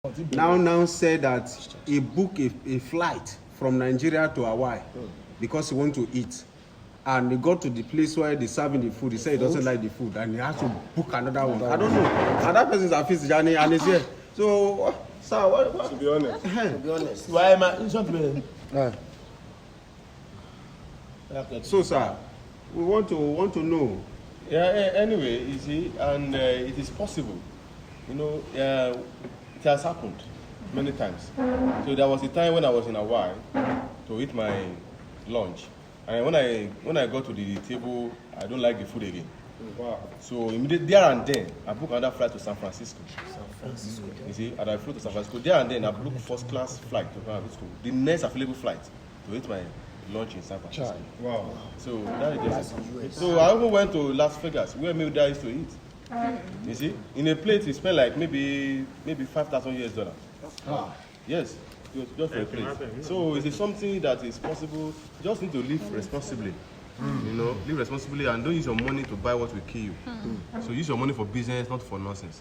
now said that he booked a flight from Nigeria to Hawaii because he want to eat. And he got to the place where they're serving the food. He said he doesn't like the food and he has to book another one. I don't know. And that person is Afeez Tijani and he's here. So, sir, what? To be honest. To be honest. Why am I? So, sir, we want to know. Yeah. Anyway, you see, and it is possible. You know, it has happened many times. So there was a time when I was in Hawaii to eat my lunch, and when I got to the table, I don't like the food again. Wow. So immediately there and then, I booked another flight to San Francisco. You see, and I flew to San Francisco. There and then, I booked first class flight to San Francisco. The next available flight to eat my lunch in San Francisco. Wow. So that is it. So I even went to Las Vegas, where me there used to eat. You see, in a plate, you spend like maybe $5,000 US. Yes, just for a plate. So it is something that is possible. You just need to live responsibly. You know, live responsibly and don't use your money to buy what will kill you. So use your money for business, not for nonsense.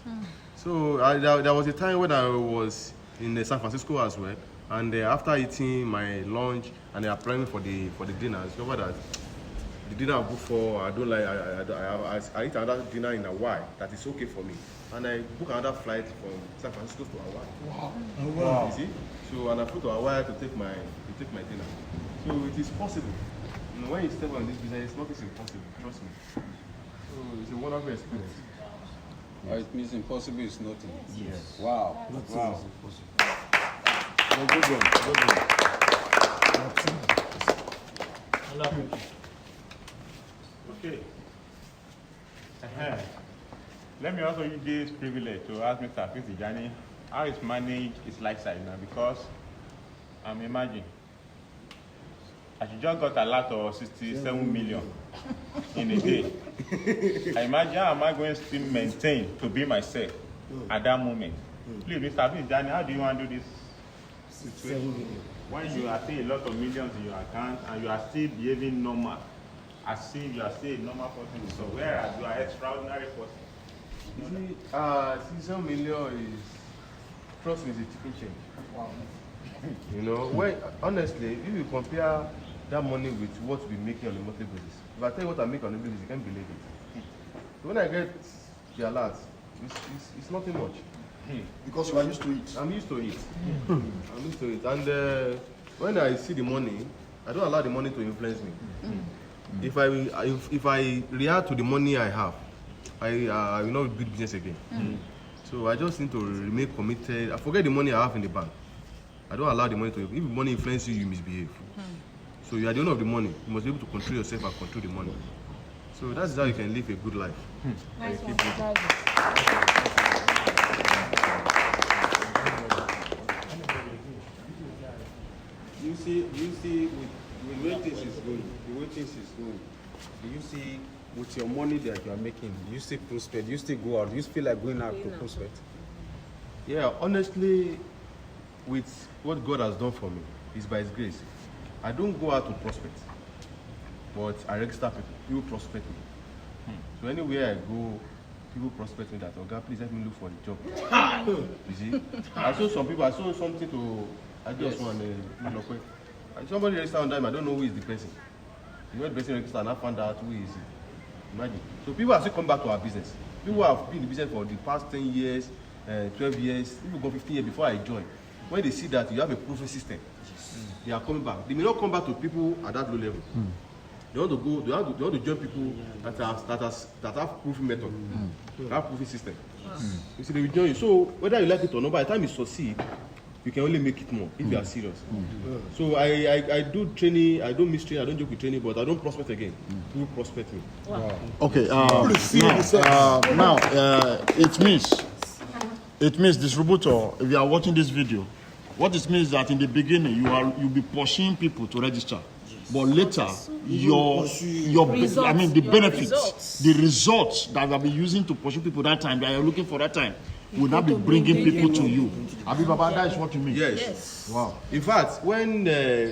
So there was a time when I was in San Francisco as well, and after eating my lunch and applying for the dinner, I discovered that the dinner I booked for, I don't like. I eat another dinner in Hawaii that is okay for me, and I booked another flight from San Francisco to Hawaii. Wow! You see, so and I flew to Hawaii to take my dinner. So it is possible. You know, when you step on this business, nothing is impossible. Trust me. So it's a wonderful experience. Yes. It means impossible is nothing. Yes. Wow. Nothing wow. is impossible. No, good one. Good one. Okay. Let me also use this privilege to ask Mr. Afeez Tijani how he's managed his lifestyle now, because I'm imagining as you just got a lot of 67 million in a day. I imagine how am I going to still maintain to be myself at that moment? Please, Mr. Afeez Tijani, how do you handle this situation when you are seeing a lot of millions in your account and you are still behaving normal, as if you are still a normal person, so whereas you are an extraordinary person? You see, 67 million is, trust me, is a chicken change. Wow. You know, when honestly, if you compare that money with what we make on a monthly basis, if I tell you what I make on a monthly basis, you can't believe it. So when I get the alert, it's nothing much. Because you are used to it. I'm used to it. I'm used to it. And when I see the money, I don't allow the money to influence me. If I react to the money I have, I will not build business again. So I just need to remain committed. I forget the money I have in the bank. I don't allow the money to. If the money influences you, you misbehave. So you are the owner of the money. You must be able to control yourself and control the money. So that's how you can live a good life. Nice one. You see with the way things is going, do you see with your money that you are making, do you still prospect? Do you still go out? Do you feel like going out to prospect? Yeah, honestly, with what God has done for me, is by His grace. I don't go out to prospect, but I register people. People prospect me. So anywhere I go, people prospect me that, oh God, please help me look for a job. You see? I saw something to, I just want to, somebody registered on time, I don't know who is the person. You know the person registered and I found out who is it. Imagine. So people are still come back to our business. People have been in the business for the past 10 years, 12 years, people go 15 years before I joined. When they see that you have a proven system, they are coming back. They may not come back to people at that low level. They want to go. They want to join people that have proven method, that have proven system. You see, they will join you. So whether you like it or not, by the time you succeed, you can only make it more if you are serious. So I do training. I don't miss training. I don't joke with training, but I don't prospect again. People prospect me. Wow. Okay. Now, it means distributor. If you are watching this video, what it means is that in the beginning you'll be pushing people to register, but later the benefits, the results that will be using to push people that time that you're looking for that time will not be bringing people to you. Abi Baba, that is what you mean. Yes. Wow. In fact, when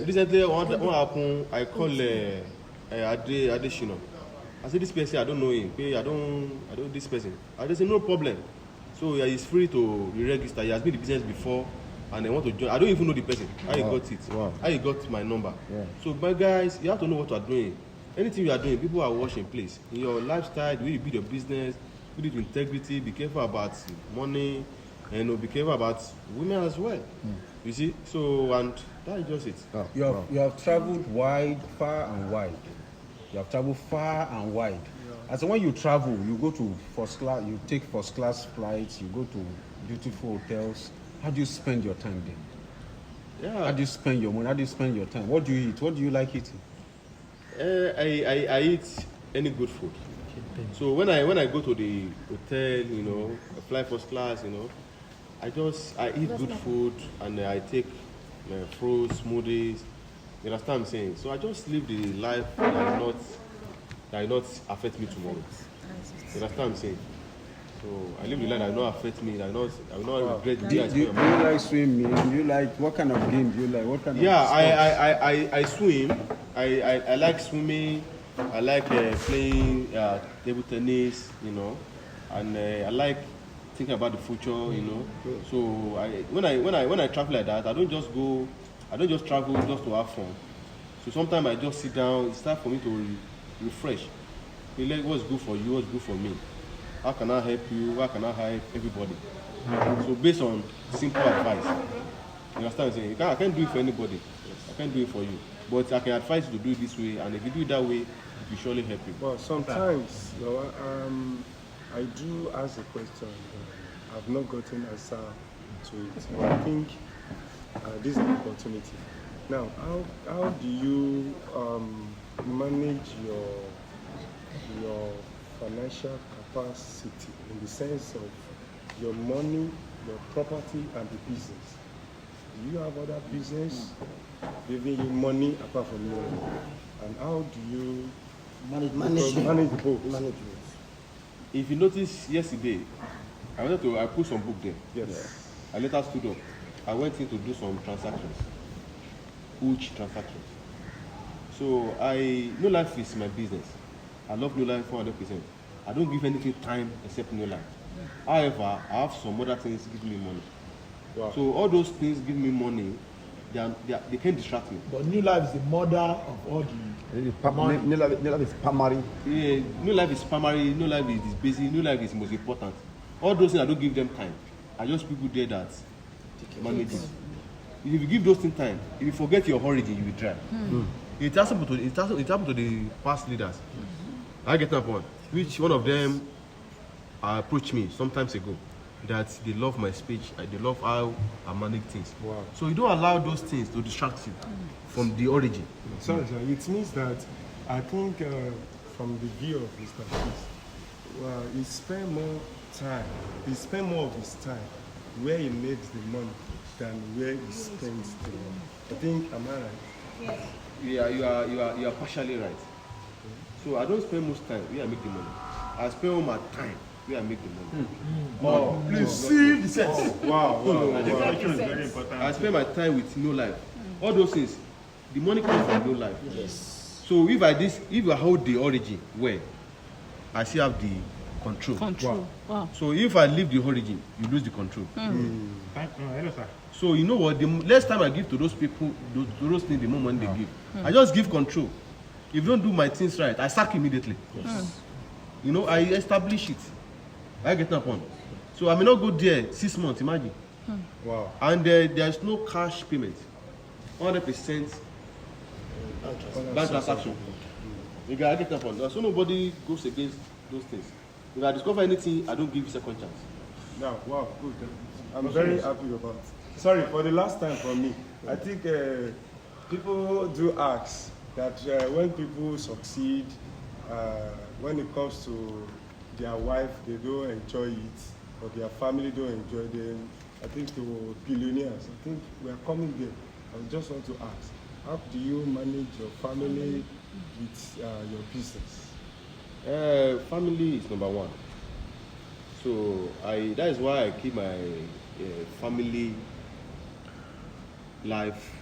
recently what happened, I called Adeshino. I said, this person, I don't know him. I don't this person. I just said, no problem. So yeah, he's free to re-register. He has been in the business before, and I want to join. I don't even know the person. How he got it? How he got my number? Yeah. So, my guys, you have to know what you are doing. Anything you are doing, people are watching. Please, in your lifestyle, the way you build your business, build it with integrity. Be careful about money, and be careful about women as well. You see. So, and that is just it. You have traveled wide, far and wide. You have traveled far and wide. And so when you travel, you go to first class, you take first class flights, you go to beautiful hotels. How do you spend your time there? Yeah. How do you spend your money? How do you spend your time? What do you eat? What do you like eating? I eat any good food. So when I go to the hotel, you know, I fly first class, you know, I eat good food and I take fruits, smoothies. You understand what I'm saying? So I just live the life that will not affect me tomorrow. You understand what I'm saying? So I live the life that will not affect me, that will not regret the day I Do you spend on my life. like swimming? Do you like, what kind of game do you like? What kind of I swim. I like swimming. I like playing table tennis, you know, and I like thinking about the future, you know. So when I travel like that, I don't just travel just to have fun. So sometimes I just sit down. It's time for me to refresh. You like what's good for you, what's good for me. How can I help you? How can I help everybody? So based on simple advice. You understand what I'm saying? I can't do it for anybody. I can't do it for you. But I can advise you to do it this way, and if you do it that way, it will surely help you. Well, sometimes, you know, I do ask a question. I've not gotten answer to it. But I think this is an opportunity. Now, how do you manage your financial capacity in the sense of your money, your property, and the business? Do you have other business giving you money apart from your money? And how do you manage both? If you notice yesterday, I put some book there. Yes. I later stood up. I went in to do some transactions. Huge transactions. So NeoLife is my business. I love NeoLife 400%. I don't give anything time except NeoLife. However, I have some other things give me money. Wow. So all those things give me money. They can't distract me. But NeoLife is the mother of all the NeoLife is primary. Yeah, NeoLife is primary. NeoLife is basic. NeoLife is most important. All those things I don't give them time. I just people there that manage it. If you give those things time, if you forget your origin, you will try. It happened to the past leaders. I get that point. Which one of them approached me sometimes ago that they love my speech, they love how I manage things. Wow. So you don't allow those things to distract you from the origin. Sorry, sir. It means that I think from the view of Mr. Afeez, he spend more of his time where he makes the money than where he spends the money. I think, am I right? Yeah, you are partially right. So I don't spend much time where I make the money. I spend all my time where I make the money. Oh, please see the sense. Wow. Education is very important. I spend my time with NeoLife. All those things, the money comes from NeoLife. Yes. So if I hold the origin where I still have the control. Wow. So if I leave the origin, you lose the control. Hello, sir. So you know what? The less time I give to those people, to those things, the more money they give. I just give control. If you don't do my things right, I sack immediately. Yes. You know, I establish it. I get that point. So I may not go there 6 months, imagine. Wow. And there's no cash payment. 100% bank transaction. You get that point. So nobody goes against those things. If I discover anything, I don't give you second chance. Now, wow, good. I'm very happy about it. Sorry, for the last time for me, I think people do ask that when people succeed, when it comes to their wife, they don't enjoy it, or their family don't enjoy them. I think they were billionaires. I think we are coming there. I just want to ask, how do you manage your family with your business? Family is number one. So that is why I keep my family life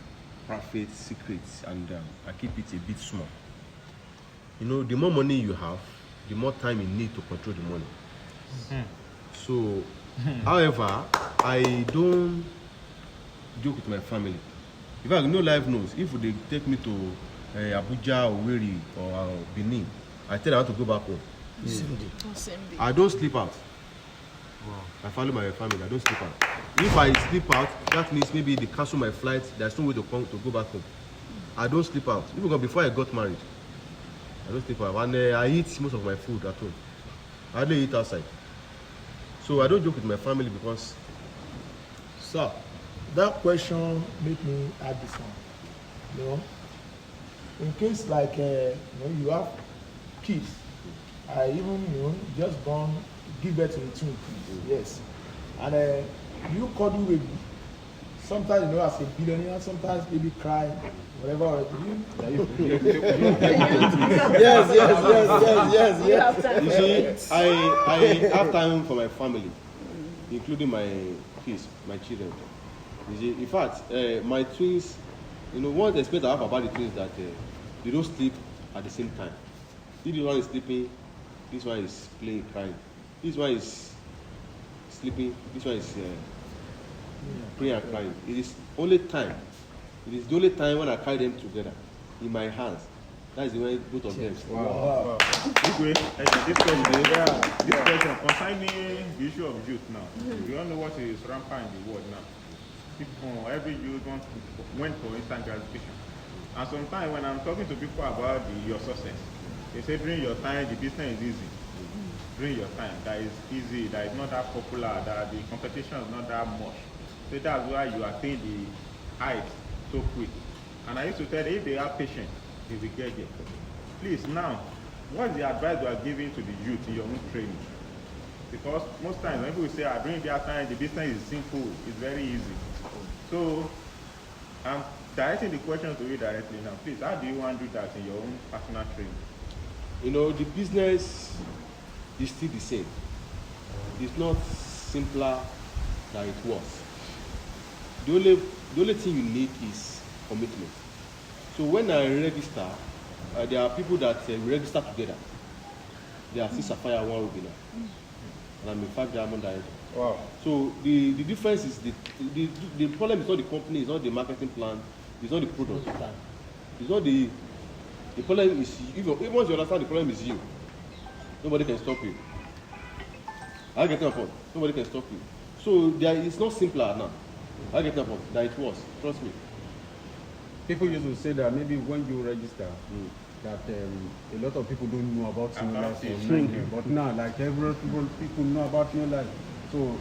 profit secrets, and I keep it a bit small. You know, the more money you have, the more time you need to control the money. So However, I don't joke with my family. In fact, NeoLife knows if they take me to Abuja or Weri or Benin, I tell them I want to go back home. I don't sleep out. I follow my family. I don't sleep out. If I sleep out, that means maybe they cancel my flight. There's no way to go back home. I don't sleep out. Even before I got married, I don't sleep out. And I eat most of my food at home. I hardly eat outside. So I don't joke with my family because. Sir, that question made me add this one. You know, in case like you have kids, I even just born, give birth to a twin, yes, and you cuddle baby. Sometimes as a billionaire, sometimes baby cry, whatever. Yes. You see, I have time for my family, including my kids, my children. You see, in fact, my twins, one of the experience I have about the twins is that they don't sleep at the same time. If one is sleeping, this one is playing, crying. This one is sleeping, this one is praying and crying. It is only time. It is the only time when I carry them together in my hands. That is the way both of them. Wow. This question concerning the issue of youth now. We all know what is rampant in the world now. People, every youth went for instant gratification. And sometimes when I'm talking to people about your success, they say during your time the business is easy. During your time, that is easy, that is not that popular, that the competition is not that much. So that's why you attain the height so quick. And I used to tell them, if they are patient, they will get there. Please, now, what is the advice you are giving to the youth in your own training? Because most times when people say, during their time, the business is simple, it's very easy. So, I'm directing the question to you directly now. Please, how do you want to do that in your own personal training? The business is still the same. It's not simpler than it was. The only thing you need is commitment. So when I register, there are people that we register together. They are 6 Sapphire, 1 Rubina. And I'm a 5 Diamond Director. Wow. So the difference is the problem is not the company, it's not the marketing plan, it's not the product. It's not the problem is, once you understand the problem is you, nobody can stop you. I get that point. Nobody can stop you. So it's not simpler now. I get that point. That it was. Trust me. People used to say that maybe when you register, that a lot of people don't know about NeoLife. But now, like people know about NeoLife. So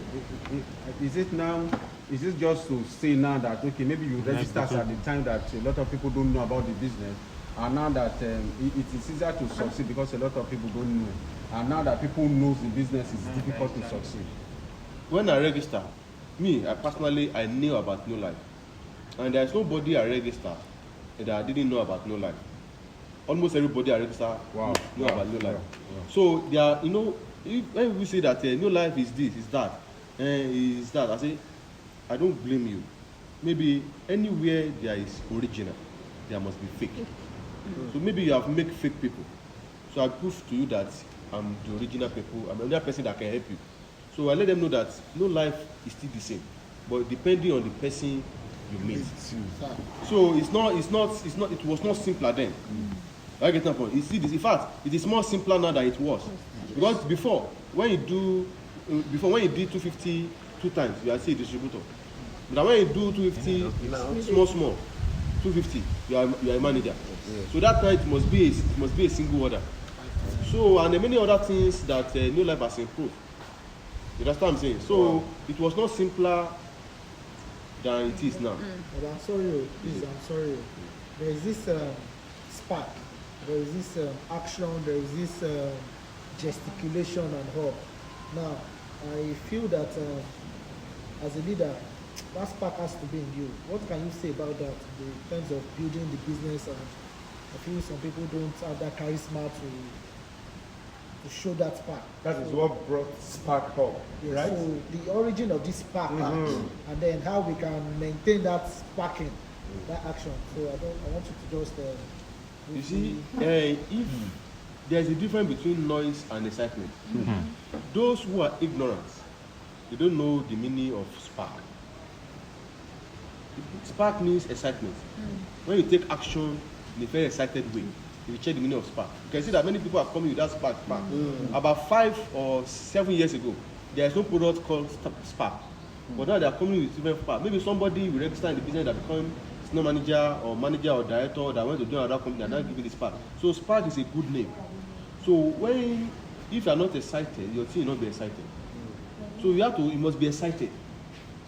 is it just to say now that, okay, maybe you register at the time that a lot of people don't know about the business, and now that it is easier to succeed because a lot of people don't know, and now that people know the business is difficult to succeed? When I register, I personally knew about NeoLife. And there's nobody I register that I didn't know about NeoLife. Almost everybody I register know about NeoLife. So there are, when we say that NeoLife is this, is that, I say, I don't blame you. Maybe anywhere there is original, there must be fake. So maybe you have made fake people. So I prove to you that I'm the original people. I'm another person that can help you. So I let them know that NeoLife is still the same, but depending on the person you meet. So it was not simpler then. I get that point. In fact, it is more simpler now than it was. Because before when you did 250 2 times, you are still a distributor. But when you do 250 small 250, you are a manager. So that time it must be a single order. So and many other things that NeoLife has improved. You understand what I'm saying? So it was not simpler than it is now. But I'm sorry, please, I'm sorry. There is this spark, there is this action, there is this gesticulation and all. Now, I feel that as a leader, that spark has to be in you. What can you say about that in terms of building the business? And I feel some people don't have that charisma to show that spark. That is what brought spark up, yes, right? So the origin of this spark, and then how we can maintain that sparking, that action. So I want you to just. You see, if there's a difference between noise and excitement. Those who are ignorant, they don't know the meaning of spark. Spark means excitement. When you take action in a very excited way, you check the meaning of spark. You can see that many people are coming with that spark. About 5 or 7 years ago, there is no product called spark. But now they are coming with different spark. Maybe somebody will register in the business that become senior manager or director that went to do another company and now give it the spark. So spark is a good name. So if you are not excited, your team will not be excited. So you must be excited.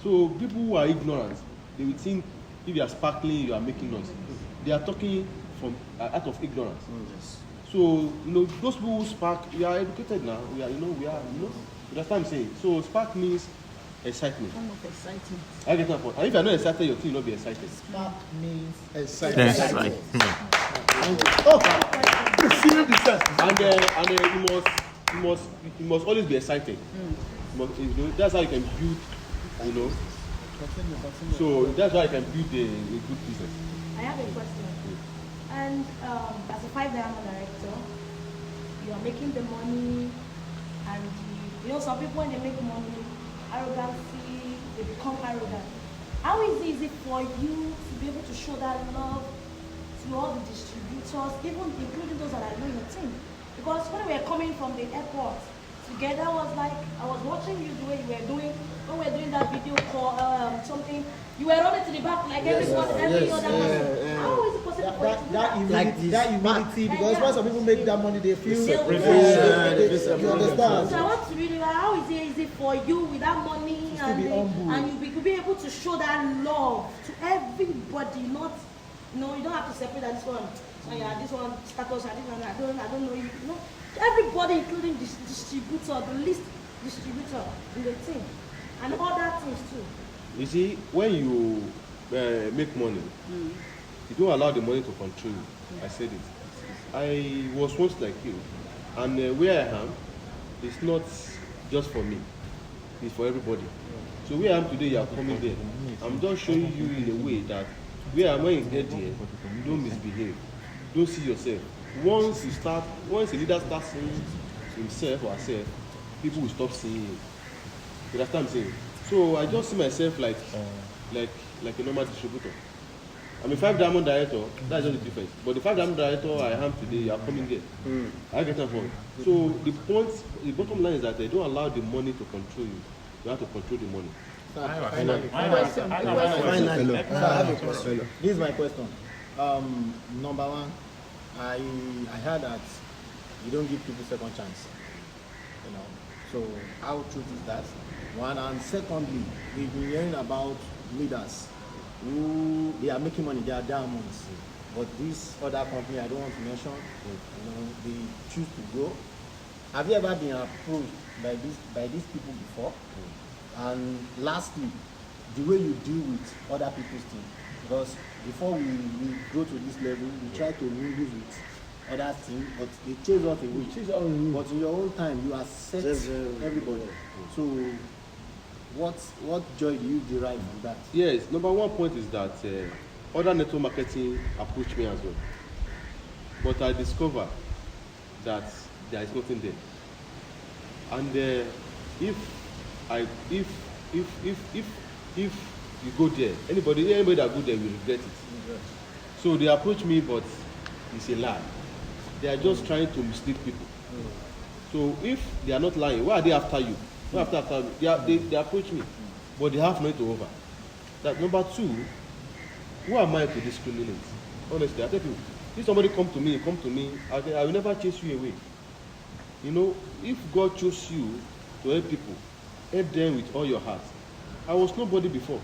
So people who are ignorant, they will think if you are sparkling, you are making noise. They are talking from out of ignorance. So those people who spark, we are educated now. We are, that's what I'm saying. So spark means excitement. Kind of exciting. I get that point. And if you are not excited, your team will not be excited. Spark means Excited. And you must always be excited. That's how you can build, Continue. So that's how you can build a good business. I have a question. And as a 5 diamond director, you are making the money, and some people when they make money, arrogancy, they become arrogant. How easy is it for you to be able to show that love to all the distributors, even including those that are not in your team? Because when we were coming from the airport together, I was watching you the way you were doing, when we were doing that video call, something, you were running to the back like every other person. How is it possible for you to do that? That humility, because when some people make that money, they feel you So understand. I want to really know how is it for you with that money and you be able to show that love to everybody, not you don't have to separate that this one. This one status, I don't know you. Everybody, including the distributor, the least distributor in the team, and other things too. You see, when you make money, you don't allow the money to control you. I said it. I was once like you, and where I am, it's not just for me. It's for everybody. So where I am today, you are coming there. I'm just showing you in a way that when you get there, don't misbehave. Don't see yourself. Once a leader starts seeing himself or herself, people will stop seeing you. You understand what I'm saying? So I just see myself like a normal distributor. I'm a 5 diamond director, that's just the difference. But the 5 diamond director I am today, you are coming there. I get that point. So the bottom line is that they don't allow the money to control you. You have to control the money. Finally, I have a question. This is my question. Number one, I heard that you don't give people second chance. So how true is that? One, and secondly, we've been hearing about leaders who they are making money, they are diamonds. But this other company I don't want to mention, they choose to go. Have you ever been approached by these people before? And lastly, the way you deal with other people's team. Because before we go to this level, we try to mingle with other teams, but they chase us away. But in your own time, you accept everybody. So what joy do you derive from that? Yes, number one point is that other network marketing approached me as well. But I discovered that there is nothing there. And if you go there, anybody that go there will regret it. So they approach me, but it's a lie. They are just trying to mislead people. So if they are not lying, why are they after you? Why after you? They approach me, but they have money to offer. That number two, who am I to discriminate? Honestly, I tell you, if somebody come to me, I will never chase you away. If God chose you to help people, help them with all your heart. I was nobody before.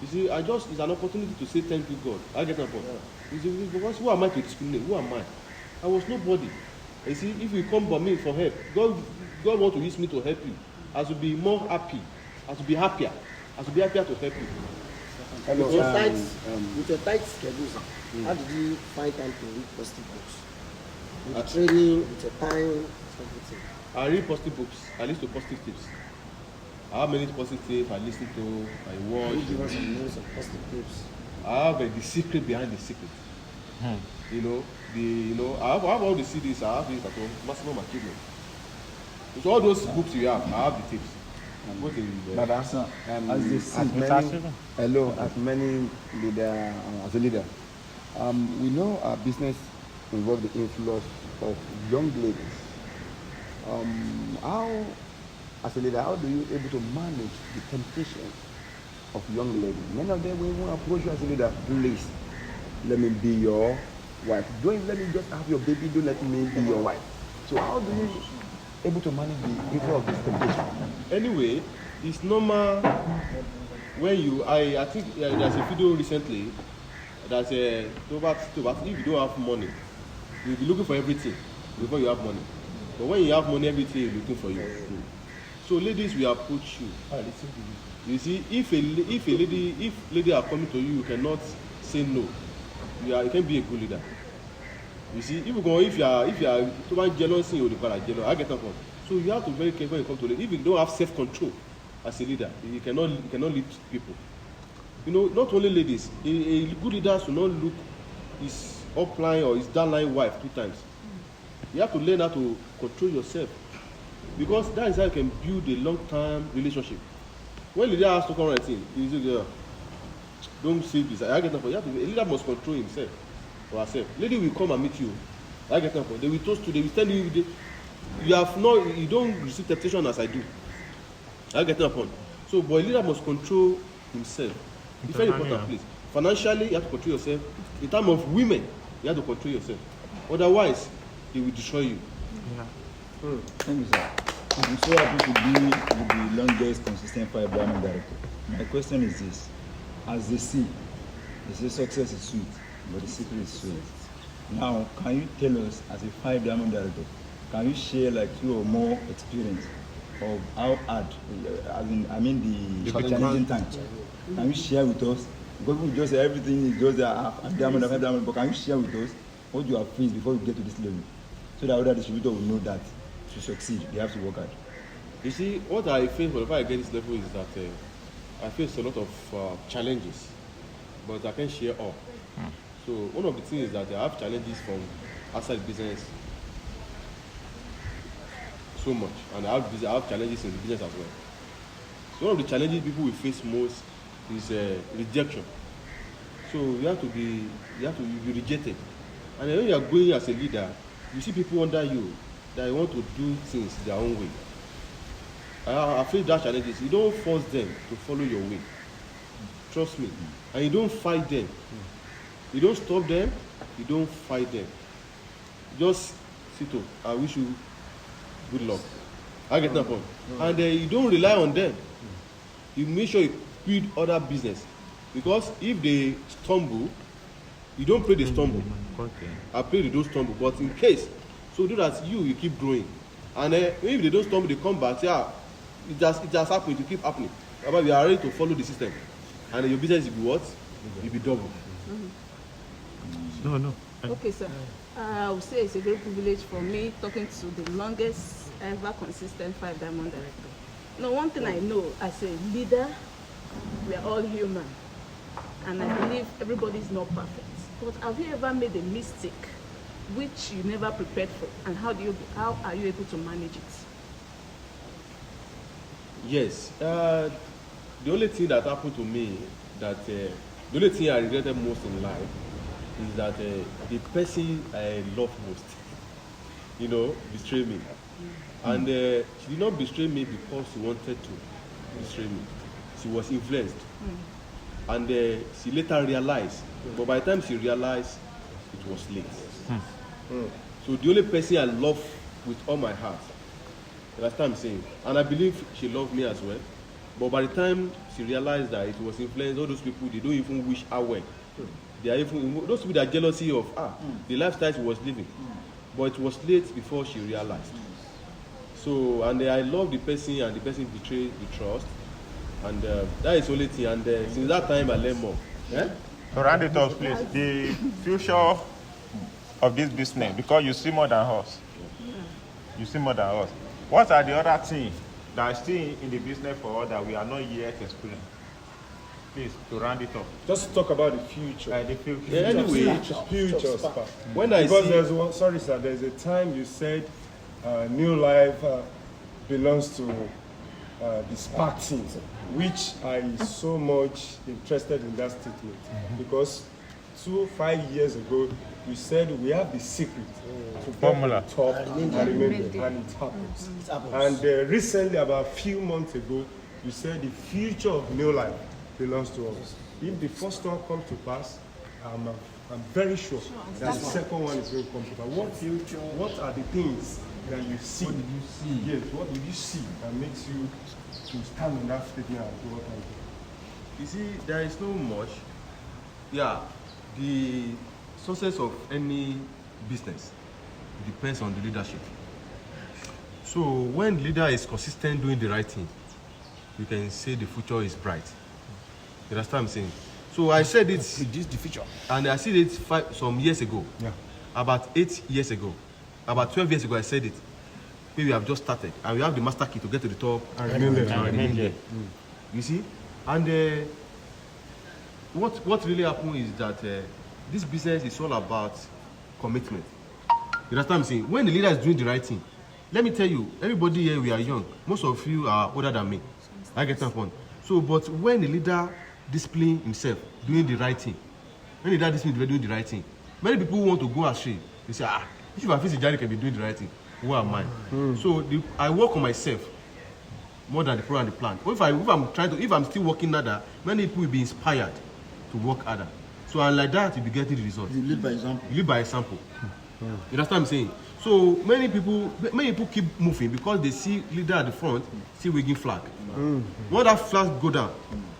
You see, it's an opportunity to say thank you, God. I get that point. You see, because who am I to discriminate? Who am I? I was nobody. You see, if you come by me for help, God wants to use me to help you. I should be more happy. I should be happier. I should be happier to help you. With your tight schedules, how did you find time to read positive books? With the training, with your time, everything. I read positive books. I listen to positive tips. I have many positive tips I listen to, I watch. You give us some news of positive tips. I have the secret behind the secret. I have all the CDs. I have it at all, maximum achievement. So all those books you have, I have the tips. Baba, as many leader, as a leader, we know our business involves the influence of young ladies. How, as a leader, how do you able to manage the temptation of young ladies? Many of them will want to approach you as a leader. Please, let me be your wife. Don't let me just have your baby. Don't let me be your wife. So how do you able to manage the influence of this temptation? Anyway, it's normal when you, I think there's a video recently that if you don't have money, you'll be looking for everything before you have money. But when you have money, everything is looking for you. So ladies will approach you. You see, if lady are coming to you, you cannot say no. You can be a good leader. You see, if you are too much jealousy, you'll be jealous. I get that point. So you have to be very careful when it comes to lead. If you don't have self-control as a leader, you cannot lead people. You know, not only ladies. A good leader should not look his upline or his downline wife 2 times. You have to learn how to control yourself, because that is how you can build a long-term relationship. When leader has to come right in, you say, don't say this. I get that point. A leader must control himself or herself. Lady will come and meet you. I get that point. They will toast you. They will tell you. You don't receive temptation as I do. I get that point. So, but a leader must control himself. It's very important, please. Financially, you have to control yourself. In terms of women, you have to control yourself. Otherwise, they will destroy you. Thank you, sir. I'm so happy to be with the longest consistent fire brand director. My question is this: as they say success is sweet, but the secret is sweet. Now, can you tell us, as a 5 diamond director, can you share like 2 or more experience of how hard, the challenging time? Can you share with us? Because we just say everything is just a diamond, but can you share with us what you have faced before you get to this level, so that other distributors will know that to succeed, they have to work hard? You see, what I face before I get this level is that I face a lot of challenges, but I can't share all. So one of the things is that I have challenges from outside business so much, and I have challenges in the business as well. So one of the challenges people will face most is rejection. So you have to be rejected, and when you are going as a leader, you see people under you that want to do things their own way. I feel that challenges. You don't force them to follow your way. Trust me, and you don't fight them. You don't stop them. You don't fight them. Just sit up. I wish you good luck. I get that point. And you don't rely on them. You make sure you build other business, because if they stumble, you don't pray they stumble. I pray they don't stumble. But in case, so do that you keep growing. And if they don't stumble, they come back. Yeah, it just happened. It keep happening. But we are ready to follow the system, and your business will be what? Will be double. No. Okay, sir. I would say it's a great privilege for me talking to the longest ever consistent 5 diamond director. Now, one thing I know as a leader, we are all human, and I believe everybody is not perfect. But have you ever made a mistake which you never prepared for, and how are you able to manage it? Yes. The only thing that happened to me, the only thing I regretted most in life is that the person I love most, betrayed me. And she did not betray me because she wanted to betray me. She was influenced. And she later realized, but by the time she realized, it was late. So the only person I love with all my heart, that's what I'm saying. And I believe she loved me as well. But by the time she realized that it was influenced, all those people, they don't even wish her well. They are even, those people that are jealousy of the lifestyle she was living. But it was late before she realized. So, and I love the person, and the person betrayed the trust. And that is the only thing. And since that time, I learned more. Yeah? So round it off, please. The future of this business, because you see more than us. You see more than us. What are the other things that are still in the business for us that we are not yet experiencing? Please, to round it up. Just talk about the future. The future. Yeah, anyway, future. When I because see, there's one, sorry sir, there's a time you said NeoLife belongs to the SPAC thing, which I so much interested in that statement, because 5 years ago you said we have the secret to formula top and remain there, and it happens. And recently, about a few months ago, you said the future of NeoLife belongs to us. If the first one comes to pass, I'm very sure that the second one is going to come to pass. What are the things that you see? What did you see? Yes, what did you see that makes you to stand on that statement and do what I do? You see, there is no much. Yeah, the success of any business depends on the leadership. So when the leader is consistent doing the right thing, you can say the future is bright. You understand what I'm saying? So I said it. Reduce the future. And I said it some years ago. Yeah. About 8 years ago. About 12 years ago, I said it. Maybe we have just started. And we have the master key to get to the top. And remain there. You see? And what really happened is that this business is all about commitment. You understand what I'm saying? When the leader is doing the right thing, let me tell you, everybody here, we are young. Most of you are older than me. I get that point. So, but when the leader discipline himself, doing the right thing, when the leader discipline doing the right thing, many people want to go astray. They say, if Afeez Tijani can be doing the right thing, who am I? So I work on myself more than the program and the plan. If I'm still working harder, many people will be inspired to work harder. So and like that, you'll be getting the results. You lead by example. You lead by example. You understand what I'm saying? So many people keep moving because they see leader at the front, see waving flag. When that flag go down,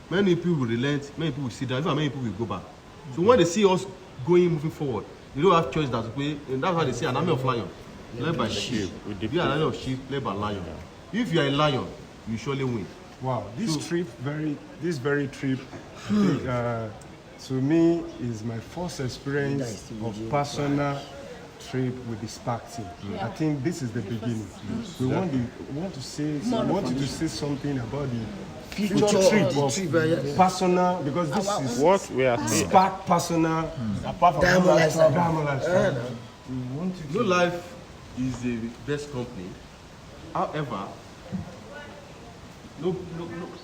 many people will relent, many people will sit down, many people will go back. So when they see us moving forward, they don't have choice that way, and that's why they say an army of lions led by sheep. Be an army of sheep led by lion. If you are a lion, you surely win. Wow, this very trip, I think, to me, is my first experience of personal trip with the SPAC team. I think this is the beginning. We want you to say something about the future trip of personal, because this is what we are saying. SPAC personal, apart from Diamond lifestyle. NeoLife is the best company. However, no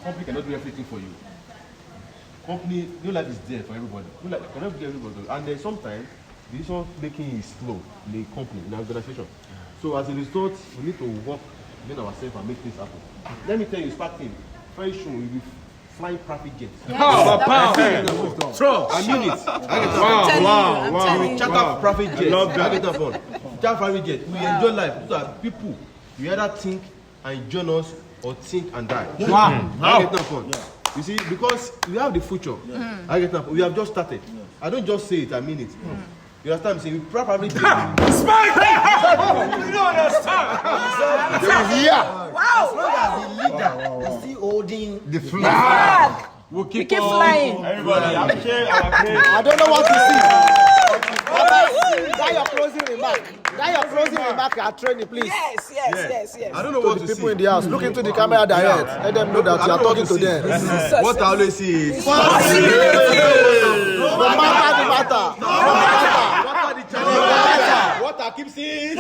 company cannot do everything for you. NeoLife is there for everybody. NeoLife cannot do everybody. And then sometimes the decision making is slow in the company, in the organization. So as a result, we need to work within ourselves and make things happen. Let me tell you, SPAC team, very soon we'll be flying private jets. Wow. I mean it. Wow. We charter private jets. I love that. Charter private jets. We enjoy life. Those are people. You either think and join us or think and die. Wow. I get that fun. You see, because we have the future. I get that. We have just started. I don't just say it, I mean it. You understand? I'm saying we probably did. You don't understand. Wow. As long as the leader is still holding the flag. We'll keep flying. Everybody, appreciate our praise. I don't know what to see. That your closing remark. You are training, please. Yes. I don't know what to people see. in the house, look into the camera direct. Let them know that you are talking to them. What I always see is No matter the matter. what I keep seeing.